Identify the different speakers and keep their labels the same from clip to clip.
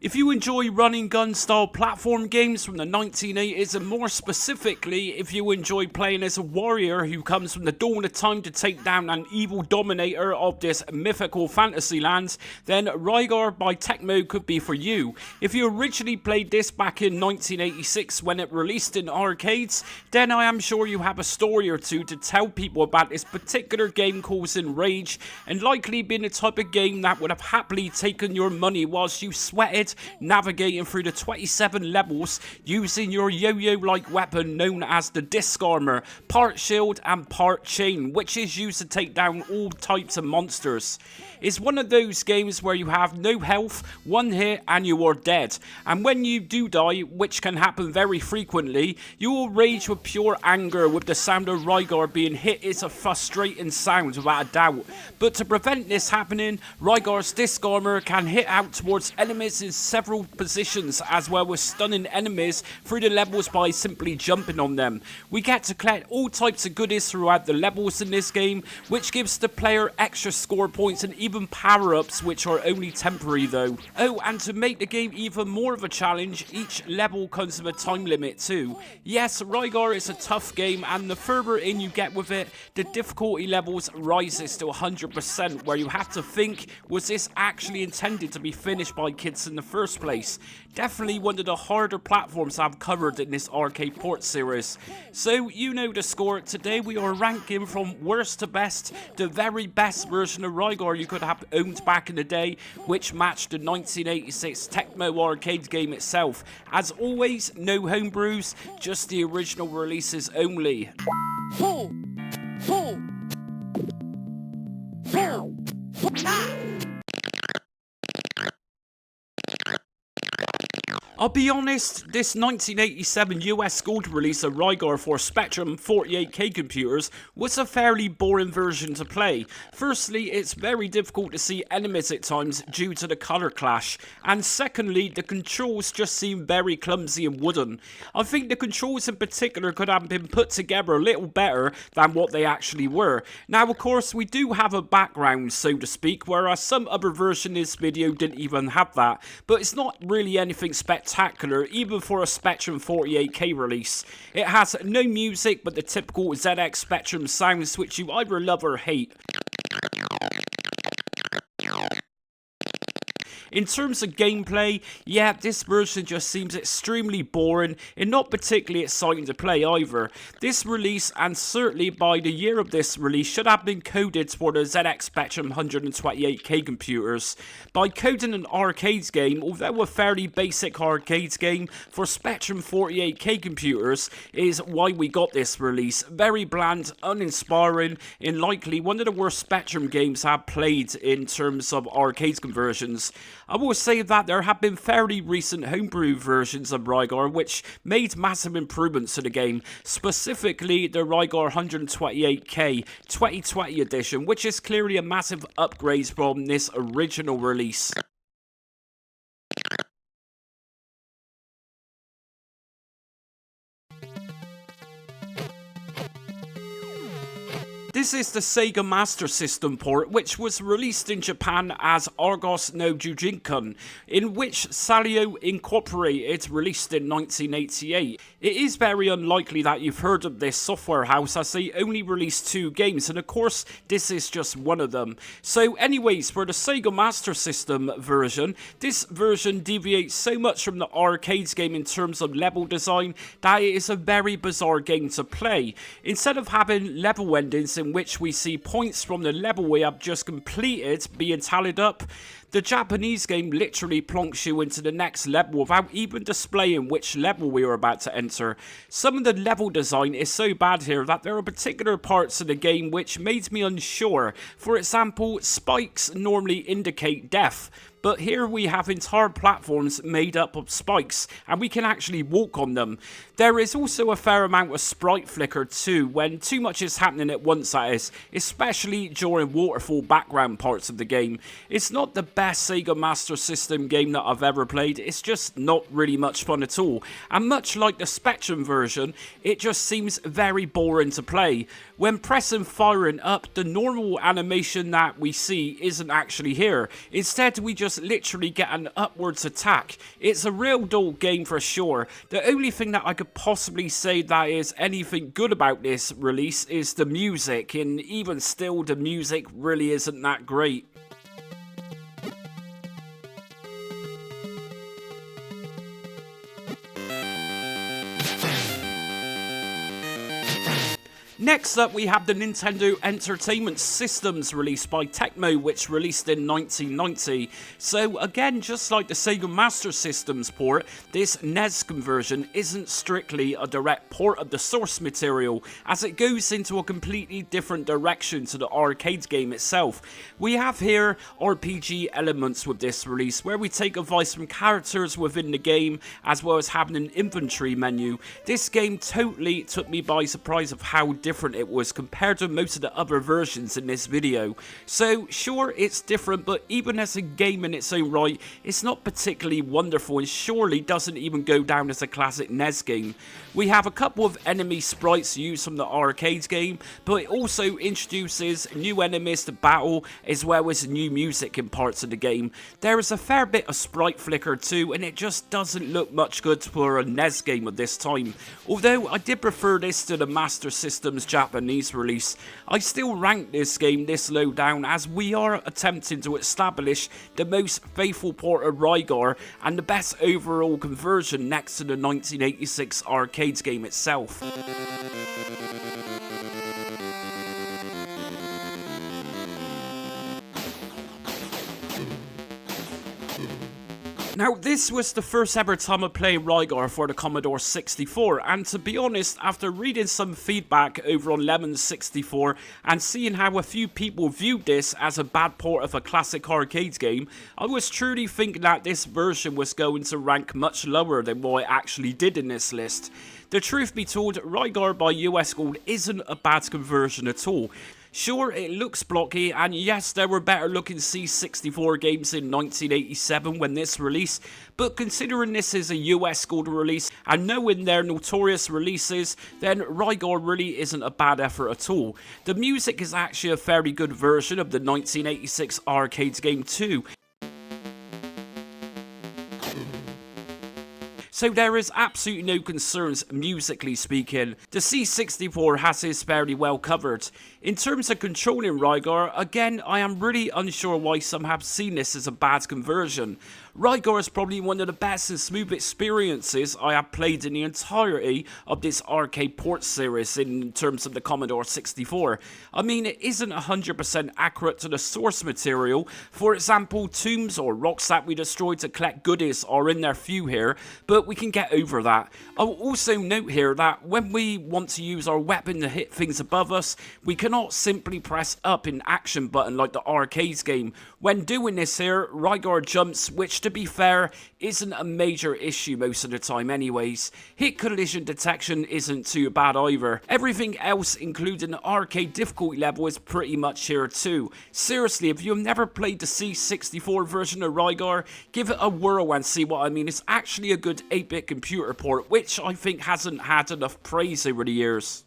Speaker 1: If you enjoy running gun style platform games from the 1980s, and more specifically if you enjoy playing as a warrior who comes from the dawn of time to take down an evil dominator of this mythical fantasy land, then Rygar by Tecmo could be for you. If you originally played this back in 1986 when it released in arcades, then I am sure you have a story or two to tell people about this particular game causing rage, and likely being the type of game that would have happily taken your money whilst you sweated navigating through the 27 levels using your yo-yo like weapon known as the disc armor, part shield and part chain, which is used to take down all types of monsters. It's one of those games where you have no health, one hit and you are dead, and when you do die, which can happen very frequently, you will rage with pure anger. With the sound of Rygar being hit is a frustrating sound without a doubt, but to prevent this happening, Rygar's disc armor can hit out towards enemies in several positions, as well as stunning enemies through the levels by simply jumping on them. We get to collect all types of goodies throughout the levels in this game, which gives the player extra score points and even power-ups, which are only temporary though. Oh, and to make the game even more of a challenge, each level comes with a time limit too. Yes, Rygar is a tough game, and the further in you get with it, the difficulty levels rises to 100%, where you have to think, was this actually intended to be finished by kids in the first place? Definitely one of the harder platforms I've covered in this arcade port series. So you know the score. Today we are ranking from worst to best, the very best version of Rygar you could have owned back in the day, which matched the 1986 Tecmo arcade game itself. As always, no homebrews, just the original releases only. I'll be honest, this 1987 US Gold release of Rygar for Spectrum 48K computers was a fairly boring version to play. Firstly, it's very difficult to see enemies at times due to the colour clash, and secondly, the controls just seem very clumsy and wooden. I think the controls in particular could have been put together a little better than what they actually were. Now of course we do have a background, so to speak, whereas some other version of this video didn't even have that, but it's not really anything spectacular even for a Spectrum 48K release. It has no music but the typical ZX Spectrum sounds, which you either love or hate. In terms of gameplay, yeah, this version just seems extremely boring and not particularly exciting to play either. This release, and certainly by the year of this release, should have been coded for the ZX Spectrum 128K computers. By coding an arcades game, although a fairly basic arcades game for Spectrum 48K computers, is why we got this release. Very bland, uninspiring, and likely one of the worst Spectrum games I've played in terms of arcades conversions. I will say that there have been fairly recent homebrew versions of Rygar which made massive improvements to the game, specifically the Rygar 128K 2020 edition, which is clearly a massive upgrade from this original release. This is the Sega Master System port, which was released in Japan as Argos no Jujinkan, in which Salio Incorporated released in 1988. It is very unlikely that you've heard of this software house, as they only released 2 games, and of course this is just one of them. So anyways, for the Sega Master System version, this version deviates so much from the arcades game in terms of level design that it is a very bizarre game to play. Instead of having level endings in which we see points from the level we have just completed being tallied up, the Japanese game literally plonks you into the next level without even displaying which level we are about to enter. Some of the level design is so bad here that there are particular parts of the game which made me unsure. For example, spikes normally indicate death, but here we have entire platforms made up of spikes, and we can actually walk on them. There is also a fair amount of sprite flicker too, when too much is happening at once, that is, especially during waterfall background parts of the game. It's not the best Sega Master System game that I've ever played, it's just not really much fun at all, and much like the Spectrum version, it just seems very boring to play. When pressing firing up, the normal animation that we see isn't actually here. Instead, we just just literally get an upwards attack. It's a real dull game for sure. The only thing that I could possibly say that is anything good about this release is the music, and even still the music really isn't that great. Next up, we have the Nintendo Entertainment Systems released by Tecmo, which released in 1990. So again, just like the Sega Master System's port, this NES conversion isn't strictly a direct port of the source material, as it goes into a completely different direction to the arcade game itself. We have here RPG elements with this release, where we take advice from characters within the game, as well as having an inventory menu. This game totally took me by surprise of how different it was compared to most of the other versions in this video. So sure, it's different, but even as a game in its own right, it's not particularly wonderful and surely doesn't even go down as a classic NES game. We have a couple of enemy sprites used from the arcade game, but it also introduces new enemies to battle as well as new music in parts of the game. There is a fair bit of sprite flicker too, and it just doesn't look much good for a NES game of this time. Although I did prefer this to the Master System's Japanese release, I still rank this game this low down, as we are attempting to establish the most faithful port of Rygar and the best overall conversion next to the 1986 arcade game itself. Now, this was the first ever time I played Rygar for the Commodore 64, and to be honest, after reading some feedback over on Lemon's 64 and seeing how a few people viewed this as a bad port of a classic arcade game, I was truly thinking that this version was going to rank much lower than what it actually did in this list. The truth be told, Rygar by US Gold isn't a bad conversion at all. Sure, it looks blocky, and yes, there were better looking C64 games in 1987 when this released, but considering this is a US Gold release and knowing their notorious releases, then Rygar really isn't a bad effort at all. The music is actually a very good version of the 1986 arcade game too. So there is absolutely no concerns musically speaking. The C64 has this fairly well covered. In terms of controlling Rygar, again, I am really unsure why some have seen this as a bad conversion. Rygar is probably one of the best and smooth experiences I have played in the entirety of this arcade port series in terms of the Commodore 64. I mean, it isn't 100% accurate to the source material. For example, tombs or rocks that we destroyed to collect goodies are in their few here, but we can get over that. I will also note here that when we want to use our weapon to hit things above us, we cannot simply press up in action button like the arcade game. When doing this here, Rygar jumps, which to be fair, isn't a major issue most of the time anyways. Hit collision detection isn't too bad either. Everything else, including the arcade difficulty level, is pretty much here too. Seriously, if you've never played the C64 version of Rygar, give it a whirl and see what I mean. It's actually a good 8-bit computer port, which I think hasn't had enough praise over the years.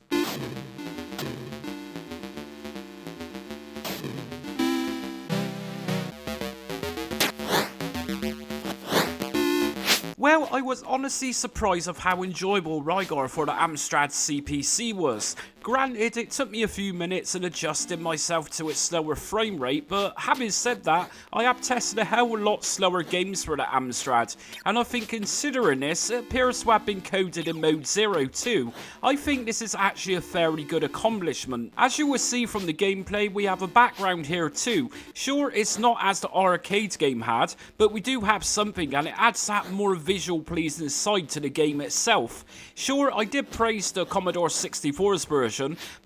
Speaker 1: Well, I was honestly surprised of how enjoyable Rygar for the Amstrad CPC was. Granted, it took me a few minutes in adjusting myself to its slower frame rate, but having said that, I have tested a hell of a lot slower games for the Amstrad, and I think considering this, it appears to have been coded in mode 0 too. I think this is actually a fairly good accomplishment. As you will see from the gameplay, we have a background here too. Sure, it's not as the arcade game had, but we do have something, and it adds that more visual pleasing side to the game itself. Sure, I did praise the Commodore 64's version,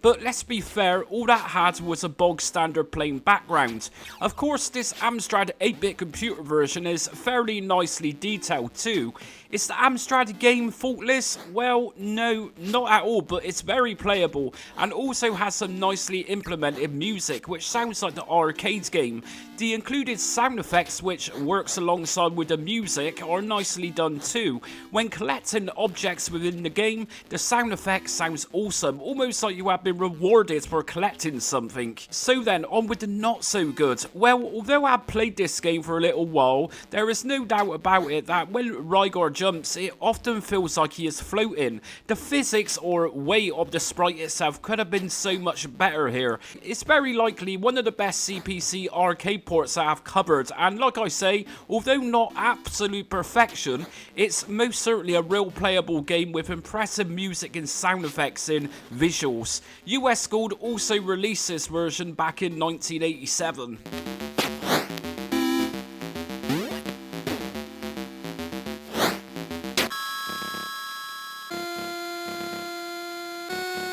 Speaker 1: but let's be fair, all that had was a bog standard plain background. Of course, this Amstrad 8-bit computer version is fairly nicely detailed too. Is the Amstrad game faultless? Well, no, not at all, but it's very playable and also has some nicely implemented music which sounds like the arcade game. The included sound effects which works alongside with the music are nicely done too. When collecting objects within the game, the sound effect sounds awesome, almost like you have been rewarded for collecting something. So then, on with the not so good. Well, although I have played this game for a little while, there is no doubt about it that when Rygar jumps, it often feels like he is floating. The physics or weight of the sprite itself could have been so much better here. It's very likely one of the best CPC arcade ports I have covered, and like I say, although not absolute perfection, it's most certainly a real playable game with impressive music and sound effects and visuals. US Gold also released this version back in 1987.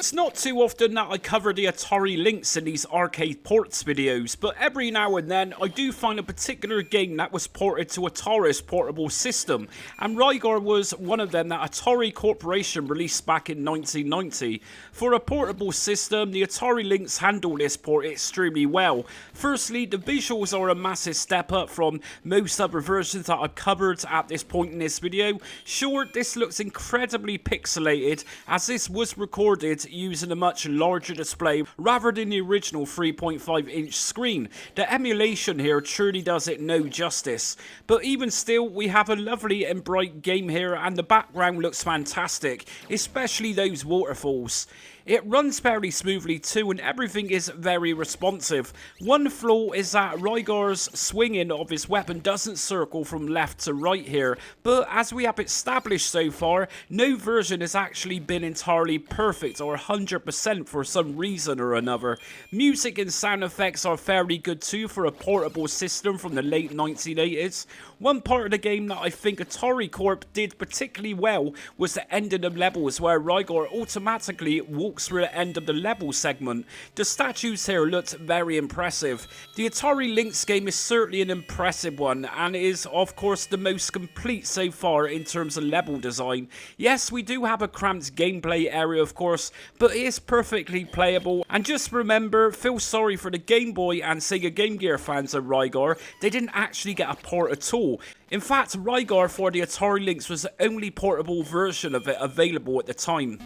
Speaker 1: It's not too often that I cover the Atari links in these arcade ports videos, but every now and then I do find a particular game that was ported to Atari's portable system, and Rygar was one of them that Atari Corporation released back in 1990. For a portable system, the Atari links handle this port extremely well. Firstly, the visuals are a massive step up from most other versions that I've covered at this point in this video. Sure, this looks incredibly pixelated, as this was recorded using a much larger display rather than the original 3.5-inch screen. The emulation here truly does it no justice. But even still, we have a lovely and bright game here, and the background looks fantastic, especially those waterfalls. It runs fairly smoothly too, and everything is very responsive. One flaw is that Rygar's swinging of his weapon doesn't circle from left to right here, but as we have established so far, no version has actually been entirely perfect or 100% for some reason or another. Music and sound effects are fairly good too for a portable system from the late 1980s. One part of the game that I think Atari Corp did particularly well was the ending of levels where Rygar automatically walks through the end of the level segment. The statues here looked very impressive. The Atari Lynx game is certainly an impressive one, and it is of course the most complete so far in terms of level design. Yes, we do have a cramped gameplay area of course, but it is perfectly playable. And just remember, feel sorry for the Game Boy and Sega Game Gear fans of Rygar, they didn't actually get a port at all. In fact, Rygar for the Atari Lynx was the only portable version of it available at the time.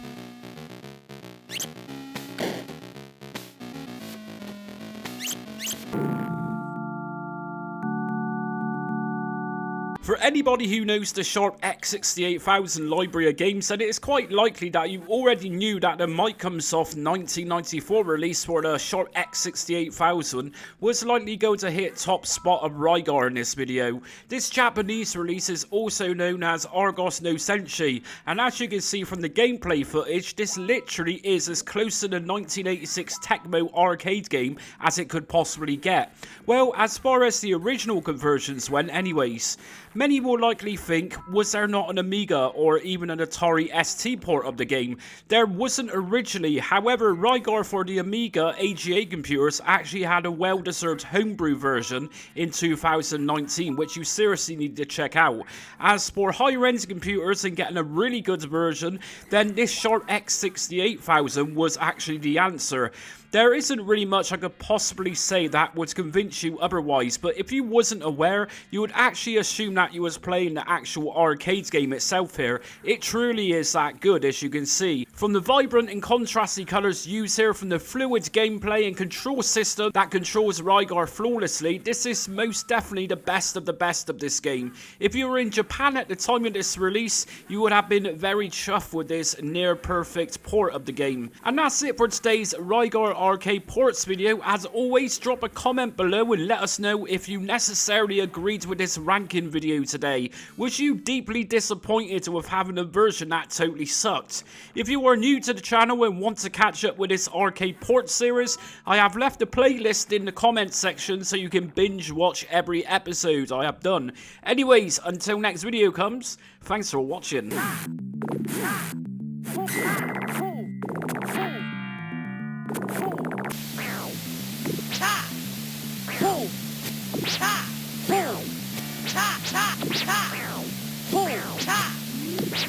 Speaker 1: For anybody who knows the Sharp X68000 library of games, then it is quite likely that you already knew that the Microsoft 1994 release for the Sharp X68000 was likely going to hit top spot of Rygar in this video. This Japanese release is also known as Argos no Senshi, and as you can see from the gameplay footage, this literally is as close to the 1986 Tecmo arcade game as it could possibly get. Well, as far as the original conversions went anyways. Many will likely think, was there not an Amiga or even an Atari ST port of the game? There wasn't originally, however Rygar for the Amiga AGA computers actually had a well-deserved homebrew version in 2019, which you seriously need to check out. As for higher-end computers and getting a really good version, then this Sharp X68000 was actually the answer. There isn't really much I could possibly say that would convince you otherwise, but if you wasn't aware, you would actually assume that you was playing the actual arcade game itself here. It truly is that good, as you can see. From the vibrant and contrasty colours used here, from the fluid gameplay and control system that controls Rygar flawlessly, this is most definitely the best of this game. If you were in Japan at the time of this release, you would have been very chuffed with this near perfect port of the game. And that's it for today's Rygar arcade ports video. As always, drop a comment below and let us know if you necessarily agreed with this ranking video today. Was you deeply disappointed with having a version that totally sucked? If you are new to the channel and want to catch up with this arcade port series, I have left a playlist in the comment section so you can binge watch every episode I have done. Anyways, until next video comes, thanks for watching. Ha!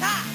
Speaker 2: Ha!